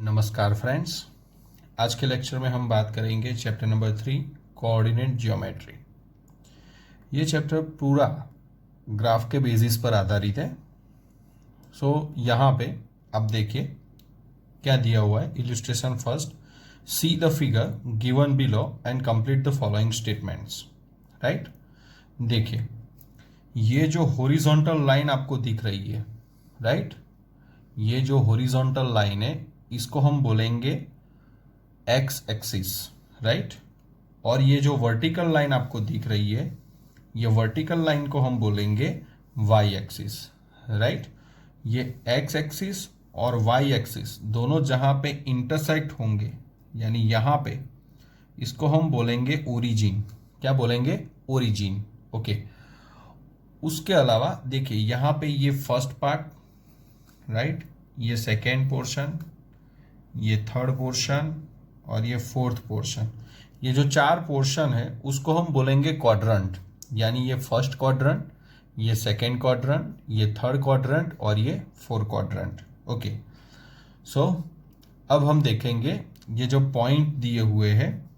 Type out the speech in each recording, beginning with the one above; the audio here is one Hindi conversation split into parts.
नमस्कार फ्रेंड्स। आज के लेक्चर में हम बात करेंगे चैप्टर नंबर 3 कोऑर्डिनेट ज्योमेट्री। ये चैप्टर पूरा ग्राफ के बेसिस पर आधारित है। यहाँ पे अब देखिए क्या दिया हुआ है। Illustration first, see the figure given below and complete the following statements. Right, देखिए ये जो हॉरिजॉन्टल लाइन आपको दिख रही है, राइट, ये जो हॉरिजॉन्टल लाइन है इसको हम बोलेंगे एक्स एक्सिस, राइट। और ये जो वर्टिकल लाइन आपको दिख रही है, ये वर्टिकल लाइन को हम बोलेंगे वाई एक्सिस, राइट। ये एक्स एक्सिस और वाई एक्सिस दोनों जहां पे इंटरसेक्ट होंगे, यानी यहां पे, इसको हम बोलेंगे ओरिजिन। क्या बोलेंगे? ओरिजिन। ओके। उसके अलावा देखिए यहां पे ये फर्स्ट पार्ट, राइट, ये सेकेंड पोर्शन, ये थर्ड पोर्शन और ये फोर्थ पोर्शन, ये जो चार पोर्शन है उसको हम बोलेंगे क्वाड्रंट। यानी ये फर्स्ट क्वाड्रंट, ये सेकेंड क्वाड्रंट, ये थर्ड क्वाड्रंट और ये फोर्थ क्वाड्रंट। ओके। अब हम देखेंगे ये जो पॉइंट दिए हुए हैं,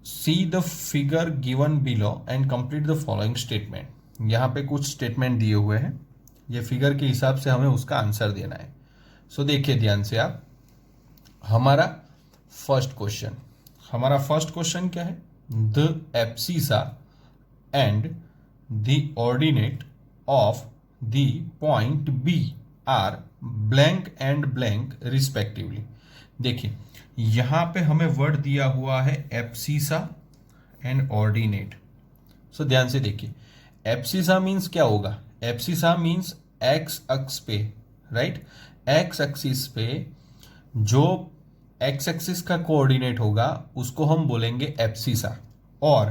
see the figure given below and complete the following statement. यहाँ पे कुछ स्टेटमेंट दिए हुए हैं, ये फिगर के हिसाब से हमें उसका आंसर देना है। देखिए ध्यान से आप, हमारा फर्स्ट क्वेश्चन क्या है? The abscissa and the ordinate of the point B are blank and blank respectively. देखिए यहां पे हमें वर्ड दिया हुआ है एब्सिसा एंड ऑर्डिनेट। ध्यान से देखिए, एब्सिसा मीन्स क्या होगा? एब्सिसा मीन्स एक्स अक्ष पे, राइट, एक्स एक्सिस पे जो एक्स एक्सिस का कोऑर्डिनेट होगा उसको हम बोलेंगे एब्सिसा, और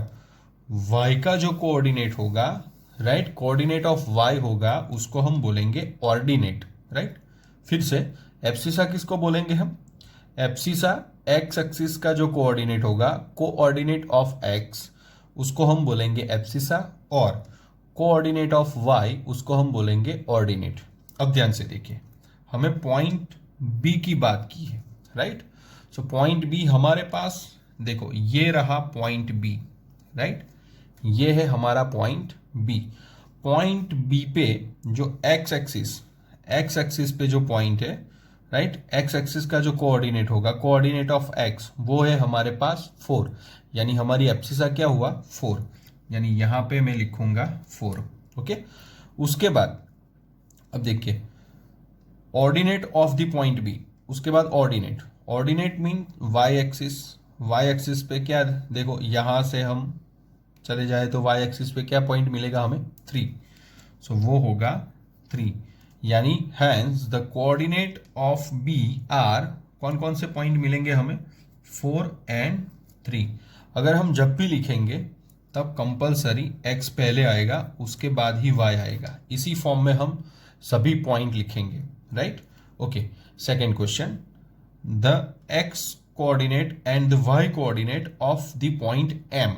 वाई का जो कोऑर्डिनेट होगा, राइट, कोऑर्डिनेट ऑफ वाई होगा, उसको हम बोलेंगे ऑर्डिनेट, राइट। फिर से एब्सिसा किसको बोलेंगे हम? एब्सिसा एक्स एक्सिस का जो कोऑर्डिनेट होगा, कोऑर्डिनेट ऑफ एक्स, उसको हम बोलेंगे एब्सिसा, और कोऑर्डिनेट ऑफ वाई उसको हम बोलेंगे ऑर्डिनेट। अब ध्यान से देखिए, हमें पॉइंट बी की बात की है, राइट। पॉइंट बी हमारे पास, देखो ये रहा पॉइंट बी, राइट, ये है हमारा पॉइंट बी। पॉइंट बी पे जो एक्स एक्सिस पे जो पॉइंट है, राइट, एक्स एक्सिस का जो कोऑर्डिनेट होगा, कोऑर्डिनेट ऑफ एक्स, वो है हमारे पास 4, यानी हमारी एब्सिसा क्या हुआ? 4, यानी यहां पे मैं लिखूंगा 4। ओके। उसके बाद अब देखिए ordinate of the point B, उसके बाद ऑर्डिनेट मीन वाई एक्सिस पे क्या, देखो यहां से हम चले जाए तो वाई एक्सिस पे क्या पॉइंट मिलेगा हमें? 3। वो होगा 3, यानी hence the coordinate of B are, कौन कौन से पॉइंट मिलेंगे हमें? 4 एंड 3। अगर हम जब भी लिखेंगे तब कंपलसरी x पहले आएगा, उसके बाद ही y आएगा। इसी फॉर्म में हम सभी पॉइंट लिखेंगे, right. Okay. Second question, the x coordinate and the y coordinate of the point m।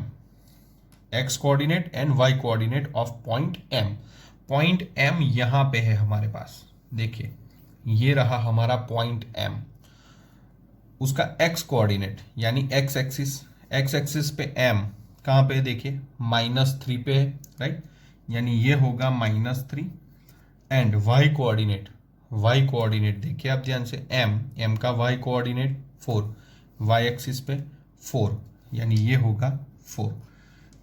x coordinate and y coordinate of point m। Point m यहां पे है हमारे पास, देखिए ये रहा हमारा पॉइंट m। उसका x कोऑर्डिनेट यानी x एक्सिस पे m कहां पे? देखिए -3 पे है, राइट, यानी ये होगा -3। एंड y कोऑर्डिनेट देखिए आप ध्यान से, m का y कोऑर्डिनेट 4, y एक्सिस पे 4, यानी ये होगा 4,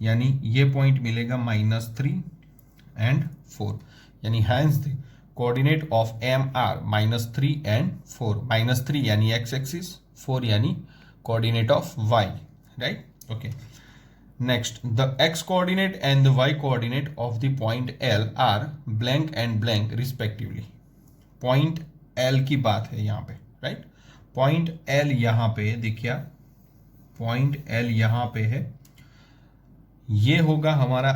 यानी ये पॉइंट मिलेगा -3 एंड 4, यानी hence the coordinate of m are -3 and 4। -3 यानी x एक्सिस, 4 यानी coordinate of y, right. Okay. Next, the x coordinate and the y coordinate of the point L are blank and blank respectively. Point L की बात है यहाँ पे, राइट। Point L यहाँ पे देखिए, Point L यहाँ पे है, ये होगा हमारा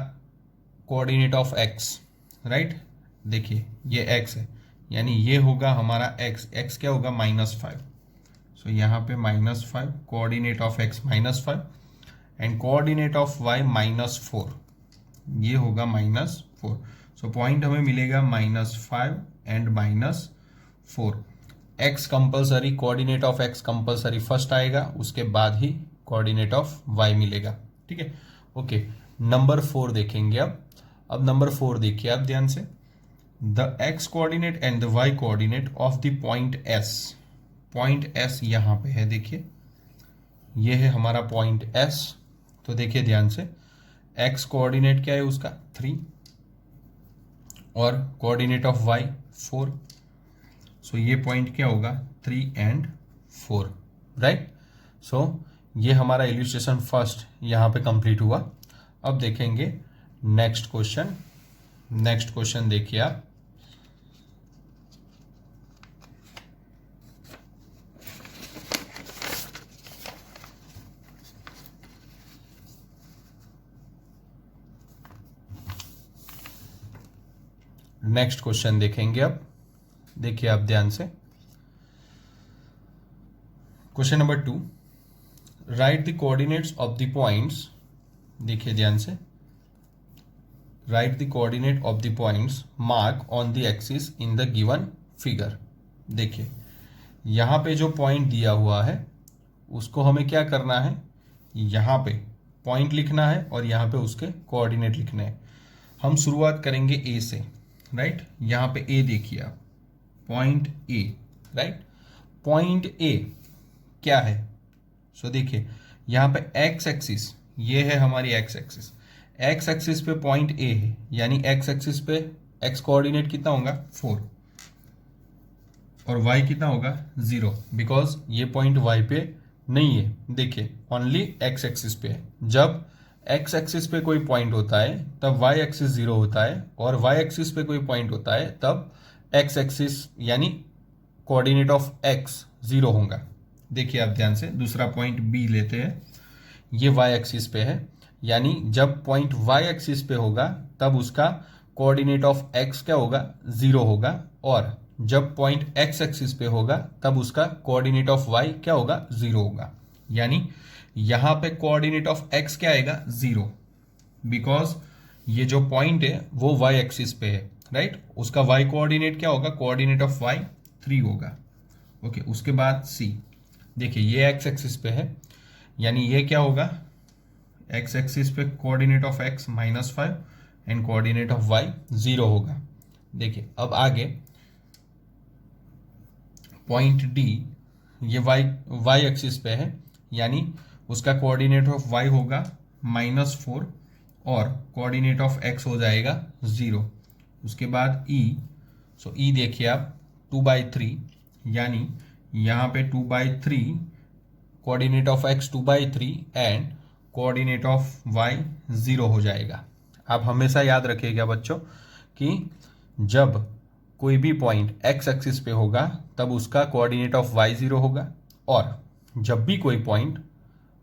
कोऑर्डिनेट ऑफ x, राइट। देखिए ये x है, यानी ये होगा हमारा x क्या होगा? -5। यहाँ पे -5, coordinate of x -5 and coordinate of y -4, ये होगा -4। पॉइंट हमें मिलेगा -5 and 4। X compulsory, coordinate of x compulsory first आएगा, उसके बाद ही कोऑर्डिनेट ऑफ वाई मिलेगा। ठीक है, ओके। नंबर 4 देखेंगे अब नंबर 4 देखिए आप ध्यान से। The X coordinate and the Y coordinate of the point S. Point S यहाँ पे है, देखिए ये है हमारा पॉइंट एस। तो देखिए ध्यान से, एक्स कोऑर्डिनेट क्या है उसका 3 और कोऑर्डिनेट ऑफ वाई 4। सो ये पॉइंट क्या होगा 3 एंड 4, राइट। सो ये हमारा इल्यूस्ट्रेशन फर्स्ट यहाँ पे कंप्लीट हुआ। अब देखेंगे नेक्स्ट क्वेश्चन। नेक्स्ट क्वेश्चन देखिए आप। नेक्स्ट क्वेश्चन देखेंगे अब, देखिए आप ध्यान से। Question number 2, right the coordinates of the points. देखिए ध्यान से, right the coordinate of the points mark on the axis in the given figure. देखिए यहाँ पे जो पॉइंट दिया हुआ है उसको हमें क्या करना है, यहाँ पे पॉइंट लिखना है और यहाँ पे उसके कोऑर्डिनेट लिखने हैं। हम शुरुआत करेंगे ए से, राइट। यहाँ पे ए देखिए आप, point A, right. Point A क्या है, सो देखिए यहाँ पे एक्स एक्सिस, ये है हमारी एक्स एक्सिस। एक्स एक्सिस पे पॉइंट ए है, यानी एक्स एक्सिस पे एक्स कोऑर्डिनेट कितना होगा 4 और वाई कितना होगा 0, बिकॉज ये पॉइंट वाई पे नहीं है। देखिए ओनली एक्स एक्सिस पे है। जब एक्स एक्सिस पे कोई पॉइंट होता है तब वाई एक्सिस 0 होता है, और वाई एक्सिस पे कोई पॉइंट होता है तब एक्स एक्सिस यानी कोऑर्डिनेट ऑफ एक्स 0 होगा। देखिए आप ध्यान से, दूसरा पॉइंट बी लेते हैं। ये वाई एक्सिस पे है, यानी जब पॉइंट वाई एक्सिस पे होगा तब उसका कोऑर्डिनेट ऑफ एक्स क्या होगा 0 होगा, और जब पॉइंट एक्स एक्सिस पे होगा तब उसका कोऑर्डिनेट ऑफ वाई क्या होगा 0 होगा। यानी यहाँ पे कोऑर्डिनेट ऑफ एक्स क्या आएगा 0, बिकॉज ये जो पॉइंट है वो वाई एक्सिस पे है, राइट। उसका वाई कोऑर्डिनेट क्या होगा, कोऑर्डिनेट ऑफ वाई 3 होगा। ओके, उसके बाद सी, देखिए ये एक्स एक्सिस पे है, यानी ये क्या होगा, एक्स एक्सिस पे coordinate of X -5 and coordinate of Y 0 होगा। देखिए अब आगे पॉइंट डी, ये वाई एक्सिस पे है, यानी उसका कोऑर्डिनेट ऑफ वाई होगा -4 और कोऑर्डिनेट ऑफ एक्स हो जाएगा 0। उसके बाद ई, सो ई देखिए आप 2/3, यानी यहाँ पे 2/3 coordinate of X 2/3 and coordinate of Y 0 हो जाएगा। आप हमेशा याद रखिएगा बच्चों कि जब कोई भी पॉइंट एक्स एक्सिस पे होगा तब उसका कोऑर्डिनेट ऑफ वाई 0 होगा, और जब भी कोई पॉइंट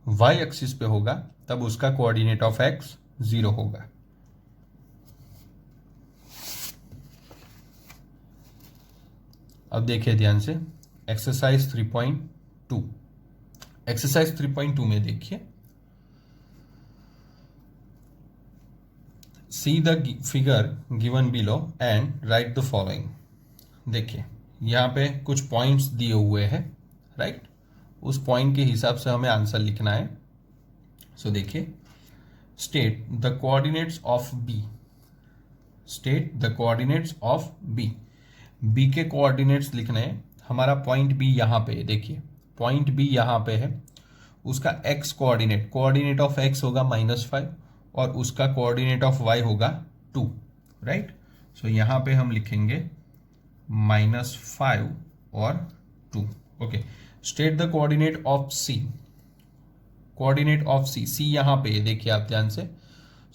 वाई एक्सिस पे होगा तब उसका कोऑर्डिनेट ऑफ एक्स 0 होगा। अब देखिए ध्यान से एक्सरसाइज 3.2। एक्सरसाइज 3.2 में देखिए, see the figure given below and right the following. देखिए यहाँ पे कुछ पॉइंट्स दिए हुए हैं, राइट। उस पॉइंट के हिसाब से हमें आंसर लिखना है। सो देखिए, state the coordinates of B. State the coordinates of B. B के कोऑर्डिनेट्स लिखने हैं। हमारा पॉइंट बी यहाँ पे है, देखिए पॉइंट बी यहाँ पे है। उसका x coordinate, coordinate of x होगा -5 और उसका कोऑर्डिनेट ऑफ वाई होगा 2, राइट। सो यहाँ पे हम लिखेंगे -5 और 2। Okay, state the coordinate of C. Coordinate of C, C यहाँ पे है, देखिए आप ध्यान से।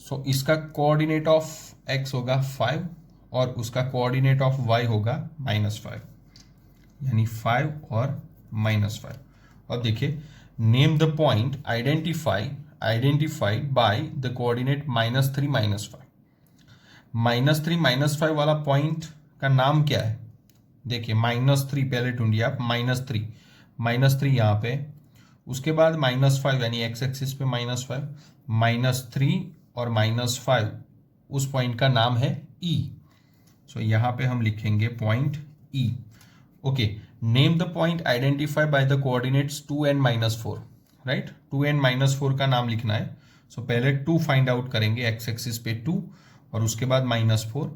सो इसका कोऑर्डिनेट ऑफ एक्स होगा 5 और उसका कोऑर्डिनेट ऑफ वाई होगा -5, यानी 5 और -5। अब देखिए, name the point identified by the coordinate -3 -5। -3 -5 वाला पॉइंट का नाम क्या है, देखिए -3 पहले ढूंढिए आप, -3 यहाँ पे, उसके बाद -5 यानी एक्स एक्सिस पे -5, -3 और -5, उस पॉइंट का नाम है ई। सो यहाँ पे हम लिखेंगे point E. Okay, name the point identify by the coordinates 2 and -4, right. 2 and -4 का नाम लिखना है। सो पहले 2 फाइंड आउट करेंगे, एक्स एक्सिस पे 2 और उसके बाद -4।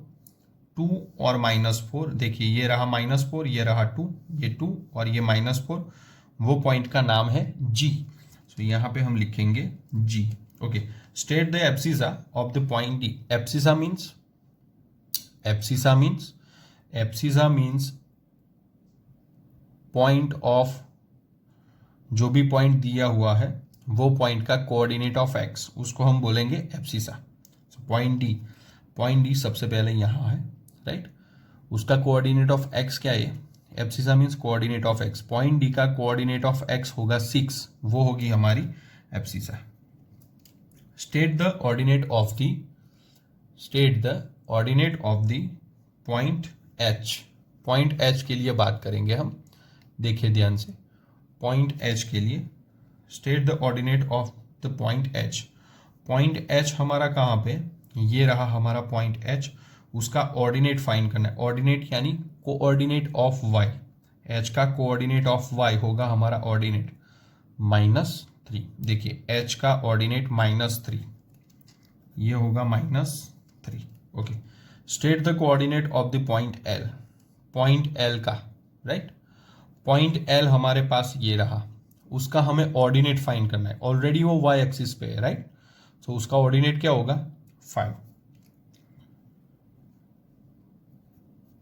2 और -4, देखिए ये रहा -4, ये रहा 2, ये 2 और ये -4, वो पॉइंट का नाम है जी। सो यहाँ पे हम लिखेंगे G. Okay, state the abscissa of the point D. Abscissa means point of, जो भी पॉइंट दिया हुआ है वो पॉइंट का कोऑर्डिनेट ऑफ एक्स, उसको हम बोलेंगे एब्सिसा। पॉइंट डी सबसे पहले यहाँ है, राइट। उसका कोऑर्डिनेट ऑफ एक्स क्या है? Abscissa means coordinate of x. Point D का कोऑर्डिनेट ऑफ एक्स होगा 6, वो होगी हमारी abscissa. State the ordinate of the point H. Point H के लिए बात करेंगे हम, देखिए ध्यान से। पॉइंट एच के लिए state the ordinate of the point H. Point H हमारा कहाँ पे? ये रहा हमारा पॉइंट एच। उसका ऑर्डिनेट फाइंड करना है। ऑर्डिनेट यानी कोऑर्डिनेट ऑफ वाई। एच का कोऑर्डिनेट ऑफ वाई होगा हमारा ऑर्डिनेट -3। देखिए एच का ऑर्डिनेट -3, ये होगा -3। Okay, state the coordinate of the point L. Point L का, राइट। पॉइंट एल हमारे पास ये रहा, उसका हमें ऑर्डिनेट फाइंड करना है। ऑलरेडी वो वाई एक्सिस पे है, राइट। तो उसका ऑर्डिनेट क्या होगा? 5।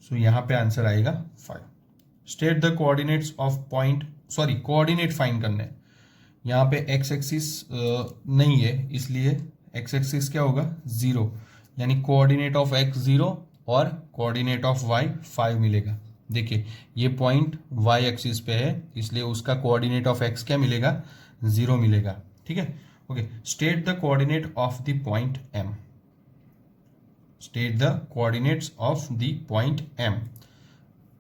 सो यहां पे आंसर आएगा 5। State the coordinates of point, sorry coordinate find करने हैं। यहाँ पे एक्स एक्सिस नहीं है, इसलिए एक्स एक्सिस क्या होगा? 0, यानी कोऑर्डिनेट ऑफ एक्स 0 और कोऑर्डिनेट ऑफ वाई 5 मिलेगा। देखिए ये पॉइंट वाई एक्सिस पे है, इसलिए उसका कोऑर्डिनेट ऑफ एक्स क्या मिलेगा? 0 मिलेगा, ठीक है। Okay, state the coordinate of the point M. State the coordinates of the point M.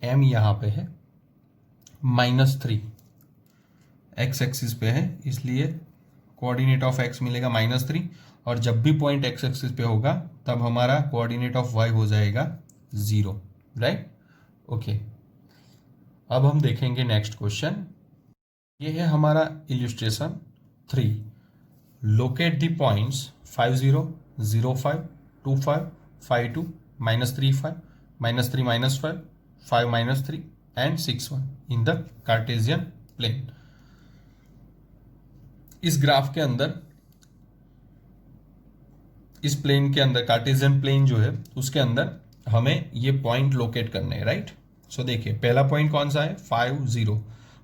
M यहाँ पे है -3, एक्स एक्सिस पे है, इसलिए कोऑर्डिनेट ऑफ एक्स मिलेगा -3। और जब भी पॉइंट एक्स एक्सिस पे होगा तब हमारा कोऑर्डिनेट ऑफ वाई हो जाएगा 0, राइट। ओके, अब हम देखेंगे नेक्स्ट क्वेश्चन। ये है हमारा इल्यूस्ट्रेशन 3। Locate the points 5 0 0 5 2 5 5 2 -3 5 -3 -5 5 -3 and 6 1 in the Cartesian plane. इस ग्राफ के अंदर, इस प्लेन के अंदर, कार्टेशियन प्लेन जो है उसके अंदर हमें ये पॉइंट लोकेट करने हैं, राइट। सो देखिए पहला पॉइंट कौन सा है? 5 0।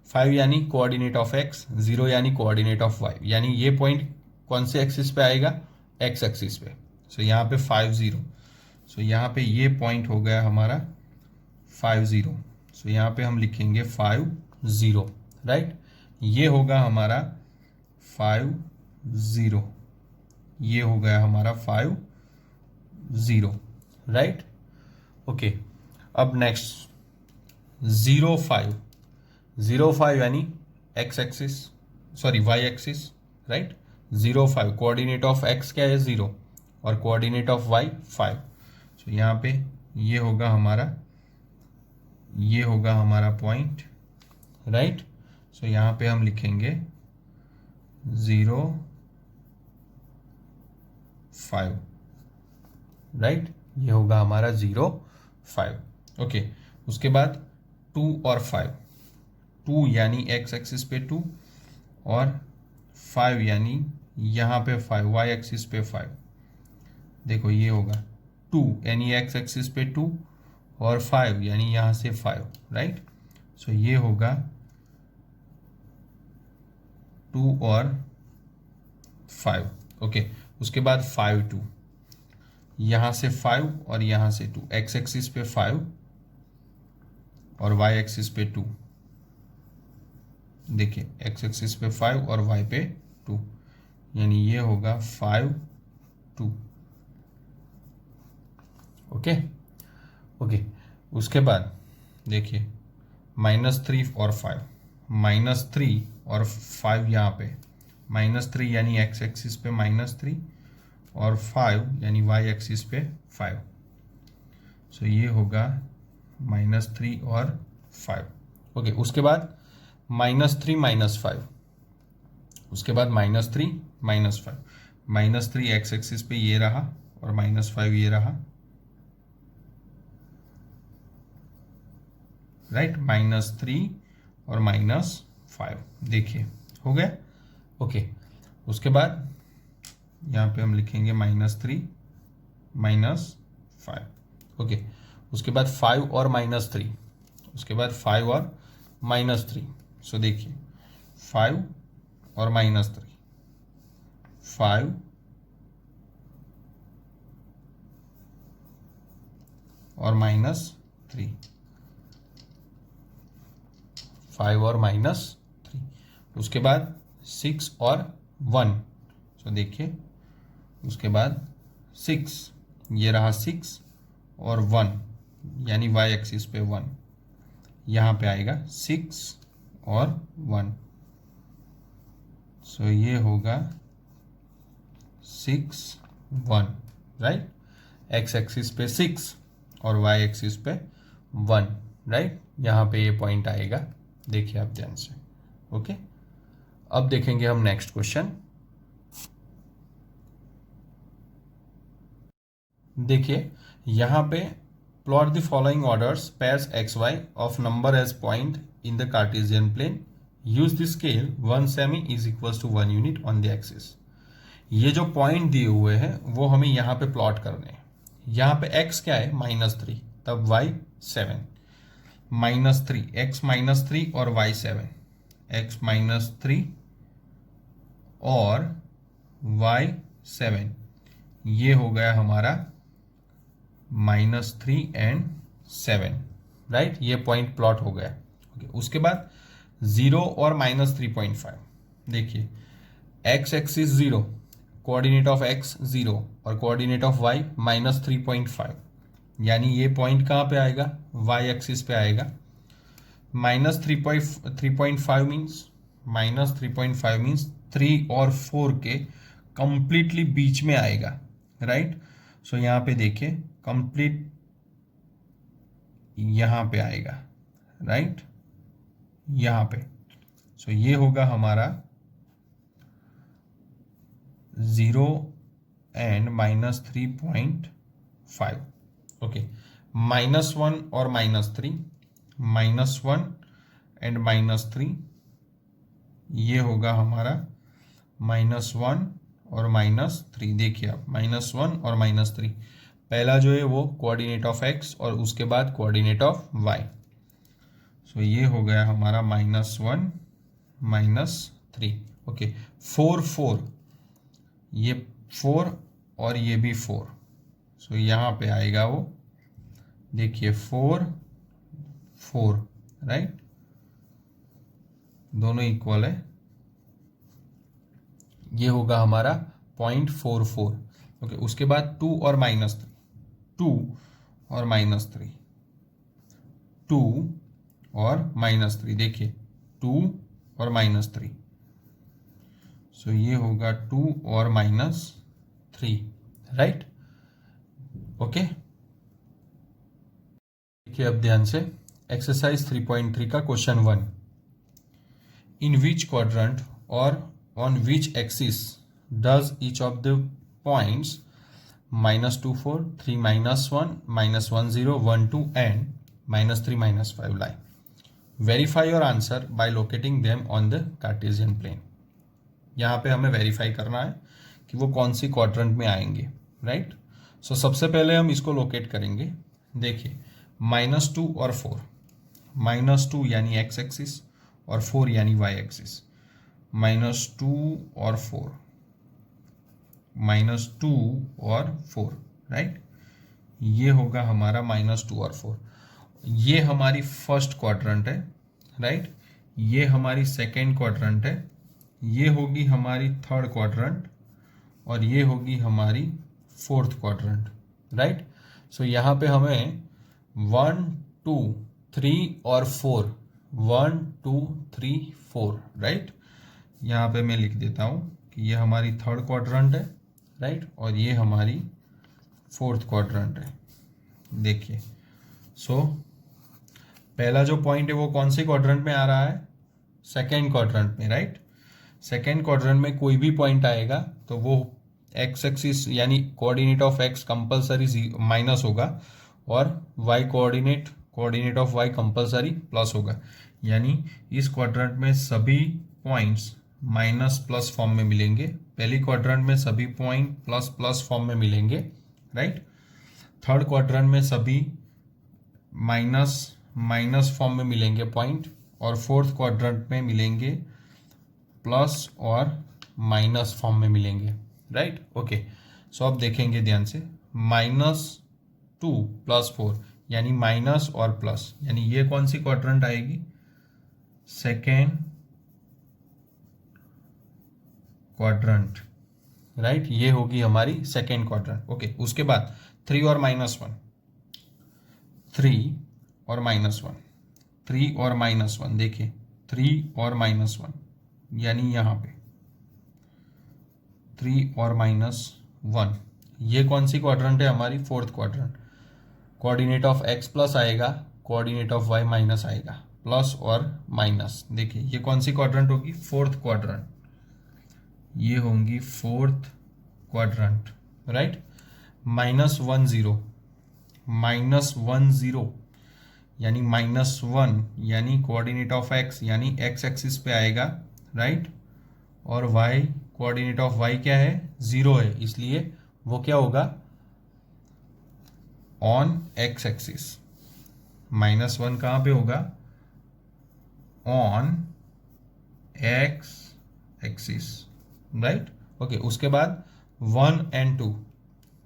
5 यानी कोऑर्डिनेट ऑफ एक्स, 0 यानी कोऑर्डिनेट ऑफ वाई, यानी ये पॉइंट कौन से एक्सिस पे आएगा? एक्स एक्सिस पे। सो यहाँ पे 5 0। सो यहाँ पे ये पॉइंट हो गया हमारा 5 0। सो यहाँ पे हम लिखेंगे 5 0, राइट। ये होगा हमारा 5 0, ये हो गया हमारा 5 0, राइट। ओके, अब नेक्स्ट 0 5। 0 5 यानी X axis, sorry Y axis, right. 0 5 coordinate of X क्या है? 0 और कोऑर्डिनेट ऑफ वाई 5। सो यहाँ पे ये होगा हमारा पॉइंट, राइट। सो यहाँ पे हम लिखेंगे 0 5, राइट। ये होगा हमारा 0 5। ओके, उसके बाद 2 और 5। 2 यानी एक्स एक्सिस पे 2 और 5 यानी यहाँ पे 5 वाई एक्सिस पे 5। देखो ये होगा 2 यानी एक्स एक्सिस पे 2 और 5 यानी यहाँ से 5, राइट। सो ये होगा 2 और 5। ओके, उसके बाद 5 2, यहाँ से 5 और यहाँ से 2, एक्स एक्सिस पे 5 और वाई एक्सिस पे 2। देखिए एक्स एक्सिस पे 5 और वाई पे 2, यानी ये होगा 5 2। ओके ओके, उसके बाद देखिए -3 और 5, -3 और 5 यहाँ पे, -3 यानी एक्स एक्सिस पे -3 और 5 यानी वाई एक्सिस पे 5। सो ये होगा -3 और 5। ओके, उसके बाद -3 -5, उसके बाद -3 -5, -3 एक्स एक्सिस पे ये रहा और -5 ये रहा, राइट, -3 और -5, देखिए हो गया। ओके, उसके बाद यहाँ पे हम लिखेंगे -3 -5। ओके, उसके बाद 5 और -3, उसके बाद 5 और -3। सो देखिए 5 और -3, 5 और -3, 5 और -3, उसके बाद 6 और 1। सो देखिए उसके बाद 6, ये रहा 6 और 1, यानी वाई एक्सिस पे 1, यहाँ पे आएगा 6 और 1। सो ये होगा 6 1, राइट, एक्स एक्सिस पे 6 और वाई एक्सिस पे 1, राइट, यहाँ पे ये पॉइंट आएगा, देखिए आप ध्यान से। ओके, अब देखेंगे हम नेक्स्ट क्वेश्चन। देखिए यहाँ पे plot the following orders pairs X Y of number as point in the Cartesian plane, use the scale 1 cm is equal to 1 unit on the axis. ये जो पॉइंट दिए हुए हैं वो हमें यहाँ पे प्लॉट करने हैं। यहाँ पे x क्या है -3, तब y 7, -3 x -3 और y 7, x -3 और y 7, ये हो गया हमारा -3 एंड 7, राइट, ये पॉइंट प्लॉट हो गया। ओके, उसके बाद 0 और -3.5, देखिए x axis 0, coordinate of x 0 और कोऑर्डिनेट ऑफ y -3.5, यानी ये पॉइंट कहाँ पे आएगा, y एक्सिस पे आएगा। -3.5 मीन्स 3 और 4 के कंप्लीटली बीच में आएगा, राइट। सो यहाँ पे देखिए कंप्लीट यहाँ पे आएगा, राइट, यहाँ पे। सो ये होगा हमारा 0 एंड -3.5। ओके, -1 और -3, -1 एंड -3, ये होगा हमारा -1 और -3। देखिए आप -1 और -3, पहला जो है वो कोऑर्डिनेट ऑफ x और उसके बाद कोऑर्डिनेट ऑफ y। सो ये हो गया हमारा -1 -3। ओके, 4 4, ये 4 और ये भी 4। सो यहाँ पे आएगा वो, देखिए 4 4, राइट, दोनों इक्वल है, ये होगा हमारा 0.44। ओके, उसके बाद 2 और -3, 2 और -3, 2 और -3, देखिए 2 और -3। सो ये होगा 2 और -3, राइट। ओके, देखिए अब ध्यान से एक्सरसाइज 3.3 का क्वेश्चन 1, इन विच क्वाड्रेंट और on which axis does each of the points -2 4 3 -1 -1 0 1 2 and -3 -5 lie? Verify your answer by locating them on the Cartesian plane. यहाँ पे हमें वेरीफाई करना है कि वो कौन सी क्वाड्रेंट में आएंगे, राइट। सो सबसे पहले हम इसको लोकेट करेंगे। देखिए -2 और 4, -2 यानी एक्स एक्सिस और 4 यानी वाई एक्सिस, -2 और 4, -2 और 4, राइट, ये होगा हमारा -2 और 4। ये हमारी फर्स्ट क्वाड्रेंट है, राइट, ये हमारी सेकेंड क्वाड्रेंट है, ये होगी हमारी थर्ड क्वाड्रेंट और ये होगी हमारी फोर्थ क्वाड्रेंट, राइट। सो यहाँ पे हमें 1 2 3 और 4, 1 2 3 4, राइट। यहाँ पे मैं लिख देता हूँ कि ये हमारी थर्ड क्वाड्रेंट है, राइट, और ये हमारी फोर्थ क्वाड्रेंट है। देखिए, सो पहला जो पॉइंट है वो कौन से क्वाड्रेंट में आ रहा है, सेकेंड क्वाड्रेंट में, राइट। सेकेंड क्वाड्रेंट में कोई भी पॉइंट आएगा तो वो एक्स एक्सिस यानी coordinate of X compulsory minus होगा और Y coordinate of Y compulsory plus होगा। यानी इस क्वाड्रेंट में सभी पॉइंट्स माइनस प्लस फॉर्म में मिलेंगे, पहली क्वाड्रेंट में सभी पॉइंट प्लस प्लस फॉर्म में मिलेंगे, राइट। थर्ड क्वाड्रेंट में सभी माइनस माइनस फॉर्म में मिलेंगे पॉइंट, और फोर्थ क्वाड्रेंट में मिलेंगे प्लस और माइनस फॉर्म में मिलेंगे, राइट। ओके, सो अब देखेंगे ध्यान से, -2 + 4 यानी माइनस और प्लस, यानी ये कौन सी क्वाड्रेंट आएगी, सेकेंड क्वाड्रेंट, राइट। ये होगी हमारी सेकेंड क्वाड्रेंट। ओके, उसके बाद 3 और -1, 3 और -1, 3 और -1, देखिए 3 और -1 यानी यहाँ पे 3 और -1, ये कौन सी क्वाड्रेंट है हमारी, fourth quadrant. Coordinate of x plus आएगा, कोऑर्डिनेट ऑफ वाई माइनस आएगा, प्लस और माइनस। देखिए ये कौन सी क्वाड्रेंट होगी, फोर्थ क्वाड्रेंट, ये होंगी फोर्थ क्वाड्रेंट, राइट। -1 0, -1 0 यानी -1 यानी कोऑर्डिनेट ऑफ एक्स यानी एक्स एक्सिस पे आएगा, राइट। और वाई कोऑर्डिनेट ऑफ वाई क्या है, 0 है, इसलिए वो क्या होगा, ऑन एक्स एक्सिस। -1 कहाँ पे होगा, on X axis, right. Okay, उसके बाद 1 and 2,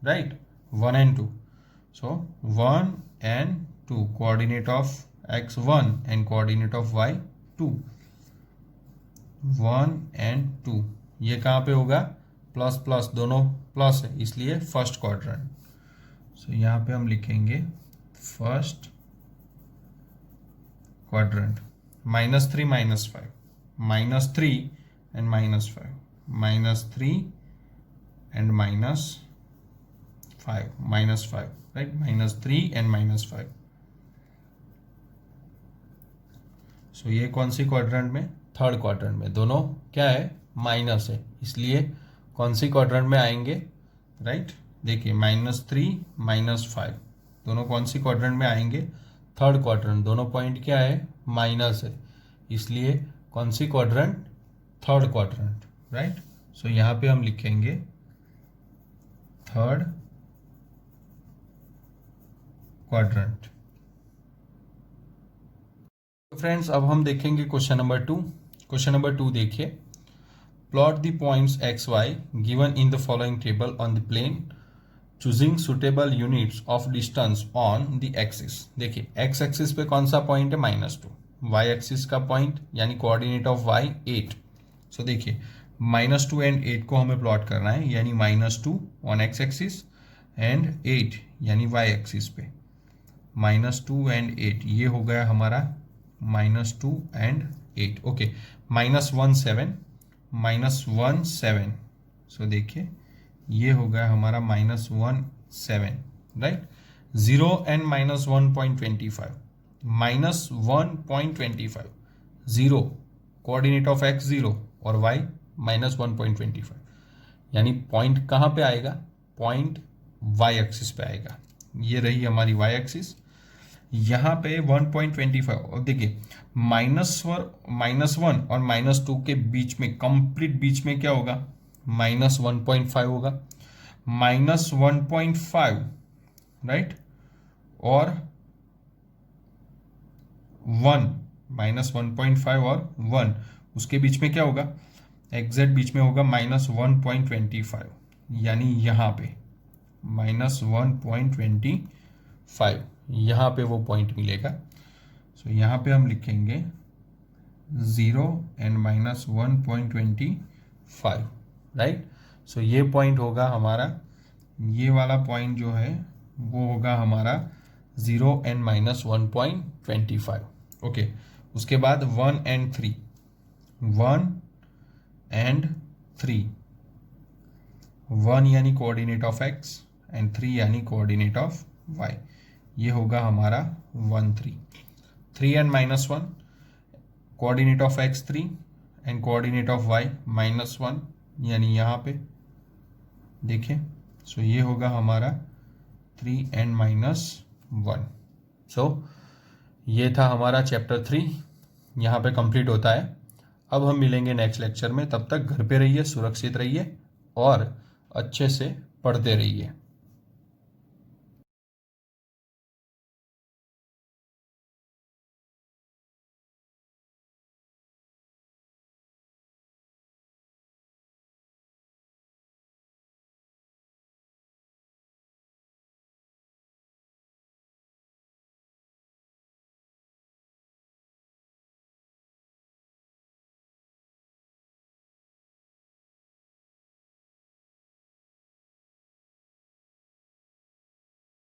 right, 1 and 2, so 1 and 2 coordinate of X 1 and coordinate of Y 2, 1 and 2, ये कहाँ पे होगा, प्लस प्लस, दोनों प्लस है इसलिए फर्स्ट क्वाड्रेंट। सो यहाँ पे हम लिखेंगे first quadrant. -3 -5, -3 and -5, -3 and -5, right, -3 and -5। सो ये कौन सी क्वाड्रेंट में, थर्ड क्वाड्रेंट में, दोनों क्या है, माइनस है, इसलिए कौन सी क्वाड्रेंट में आएंगे, राइट। देखिए -3 -5 दोनों कौन सी क्वाड्रेंट में आएंगे, थर्ड क्वाड्रेंट, दोनों पॉइंट क्या है, माइनस है, इसलिए कौन सी क्वाड्रेंट, थर्ड क्वाड्रेंट, राइट। सो यहाँ पे हम लिखेंगे थर्ड क्वाड्रेंट। फ्रेंड्स अब हम देखेंगे क्वेश्चन नंबर 2। क्वेश्चन नंबर 2 देखिए, plot the points X Y given in the following table on the plane choosing suitable units of distance on the axis. देखिए एक्स एक्सिस पे कौन सा पॉइंट है, -2, वाई एक्सिस का पॉइंट यानी कोऑर्डिनेट ऑफ वाई 8। सो देखिए -2 and 8 को हमें प्लॉट करना है, यानी -2 ऑन एक्स एक्सिस एंड 8 यानी वाई एक्सिस पे, -2 and 8, ये हो गया हमारा -2 and 8। ओके, -1 7, सो देखिए ये हो गया हमारा -1 7, right. 0 and -1.25, -1.25, 0 coordinate of x 0 और वाई -1.25, यानी पॉइंट कहाँ पे आएगा, पॉइंट वाई एक्सिस पे आएगा। ये रही हमारी वाई एक्सिस, यहाँ पे 1.25, और देखिए -1 और -2 के बीच में, कंप्लीट बीच में क्या होगा, -1.5 होगा, -1.5, राइट, और 1, -1.5 और 1, उसके बीच में क्या होगा, एग्जैक्ट बीच में होगा -1.25, यानी यहाँ पे -1.25, यहाँ पे वो पॉइंट मिलेगा। सो यहाँ पे हम लिखेंगे 0 and -1.25, राइट। सो ये पॉइंट होगा हमारा, ये वाला पॉइंट जो है वो होगा हमारा 0 and -1.25। ओके, उसके बाद 1 and 3, 1 and 3, 1 यानी कोऑर्डिनेट ऑफ एक्स एंड 3 यानी कोऑर्डिनेट ऑफ वाई, ये होगा हमारा 1 3। 3n-1, coordinate of x3 and coordinate of y -1, यानी यहाँ पे देखें। सो ये होगा हमारा 3n-1। सो ये था हमारा चैप्टर 3, यहाँ पे कंप्लीट होता है। अब हम मिलेंगे नेक्स्ट लेक्चर में, तब तक घर पे रहिए, सुरक्षित रहिए और अच्छे से पढ़ते रहिए।